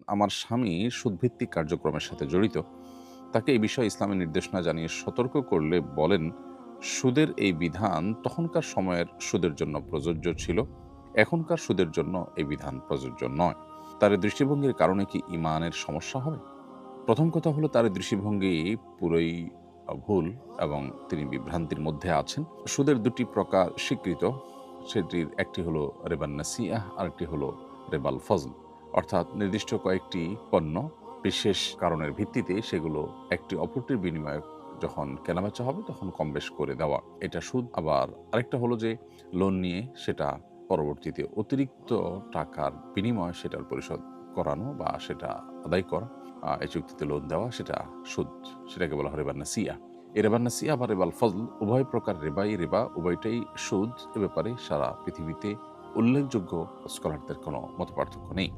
আমার স্বামী সুদভিত্তিক কার্যক্রমের সাথে জড়িত। তাকে এই বিষয়ে ইসলামের নির্দেশনা জানিয়ে সতর্ক করলে বলেন, সুদের এই বিধান তখনকার সময়ের সুদের জন্য প্রযোজ্য ছিল। এখনকার সুদের জন্য এই বিধান প্রযোজ্য নয়। তার এই দৃষ্টিভঙ্গির কারণে কি ঈমানের সমস্যা হবে? প্রথম কথা হলো, তার এই দৃষ্টিভঙ্গি পুরোই ভুল এবং তিনি বিভ্রান্তির মধ্যে আছেন। সুদের ২ টি প্রকার স্বীকৃত। সেটির একটি হলো রিবান নাসিআহ, আরেকটি হলো রিবাল ফজল। অর্থাৎ নির্দিষ্ট কয়েকটি পণ্য বিশেষ কারণের ভিত্তিতে সেগুলো একটি অপরটির বিনিময়ে যখন কেনাবেচা হবে তখন কম-বেশ করে দেওয়া। এটা সুদ। আবার আরেকটা হলো যে লোন নিয়ে সেটা পরবর্তীতে অতিরিক্ত টাকার বিনিময়ে সেটার পরিশোধ করানো বা সেটা আদায় করা, এই চুক্তিতে লোন দেওয়া, সেটা সুদ। সেটাকে বলা হয় রিবা নাসিআ। এই রিবা নাসিআ বা রিবাল ফজল উভয় প্রকার রিবাই রিবা, উভয়টাই সুদ। এ ব্যাপারে সারা পৃথিবীতে উল্লেখযোগ্য স্কলারদের কোনো মতপার্থক্য নেই।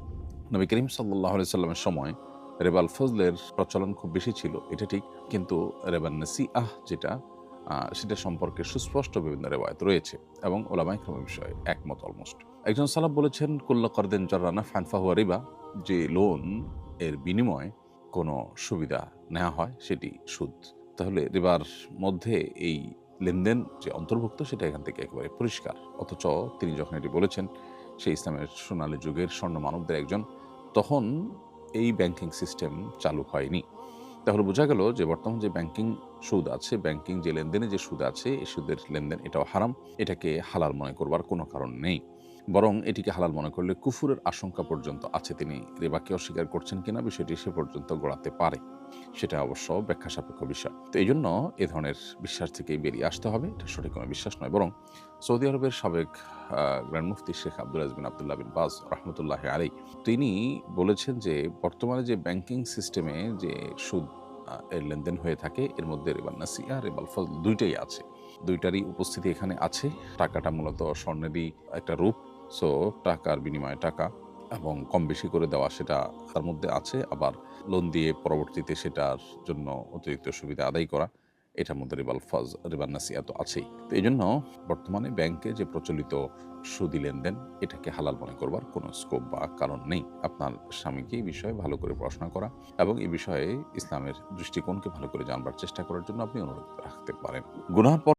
নবী করিম সাল্লাল্লাহু আলাইহি সাল্লামের সময় রিবাল ফজলের প্রচলন খুব বেশি ছিল, এটা ঠিক। কিন্তু রিবান নাসিআহ যেটা, সেটা সম্পর্কে সুস্পষ্ট বিভিন্ন রিওয়ায়াত রয়েছে এবং উলামায়ে কেরাম বিষয়ে একমত অলমোস্ট। একজন সালাফ বলেছেন, কুল্লু কারদিন জাররা নাফআন ফাহুয়া রিবা, যে লোন এর বিনিময়ে কোনো সুবিধা নেওয়া হয় সেটি সুদ। তাহলে রিবার মধ্যে এই লেনদেন যে অন্তর্ভুক্ত সেটা এখান থেকে একেবারে পরিষ্কার। অথচ তিনি যখন এটি বলেছেন, সে ইসলামের সোনালী যুগের স্বর্ণ মানবদের একজন, তখন এই ব্যাংকিং সিস্টেম চালু হয়নি। তাহলে বোঝা গেল যে বর্তমান যে ব্যাংকিং সুদ আছে, ব্যাংকিং যে লেনদেনে যে সুদ আছে, এই সুদের লেনদেন এটাও হারাম। এটাকে হালাল মনে করবার কোনো কারণ নেই। বরং এটিকে হালাল মনে করলে কুফুরের আশঙ্কা পর্যন্ত আছে। তিনি রিবাকে অস্বীকার করছেন কিনা বিষয়টি সে পর্যন্ত গড়াতে পারে। সেটা অবশ্য ব্যাখ্যা সাপেক্ষ বিষয়। তো এইজন্য এ ধরনের বিশ্বাস থেকেই বেরিয়ে আসতে হবে। এটা সঠিক কোনো বিশ্বাস নয়। বরং সৌদি আরবের সাবেক গ্র্যান্ড মুফতি শেখ আব্দুল আজিজ বিন আব্দুল্লাহ বিন বাজ রাহমাতুল্লাহি আলাইহি, তিনি বলেছেন যে বর্তমানে যে ব্যাংকিং সিস্টেমে যে সুদ এর লেনদেন হয়ে থাকে, এর মধ্যে রিবান নাসিআ, রিবাল ফজল ২ টাই আছে। ২ টারই উপস্থিতি এখানে আছে। টাকাটা মূলত স্বর্ণেরই একটা রূপ। সো টাকার বিনিময়ে টাকা এবং কম বেশি করে দেওয়া, সেটা তার মধ্যে আছে। আবার লোন দিয়ে পরবর্তীতে সেটার জন্য অতিরিক্ত সুবিধা আদায় করা, এটার মধ্যে রিবান নাসিআ তো আছেই। তো এইজন্য বর্তমানে ব্যাংকে যে প্রচলিত সুদি লেনদেন, এটাকে হালাল মনে করবার কোনো স্কোপ বা কারণ নেই। আপনার স্বামীকে এই বিষয়ে ভালো করে পড়াশোনা করা এবং এই বিষয়ে ইসলামের দৃষ্টিকোণকে ভালো করে জানবার চেষ্টা করার জন্য আপনি অনুরোধ রাখতে পারেন। গুনাহর পর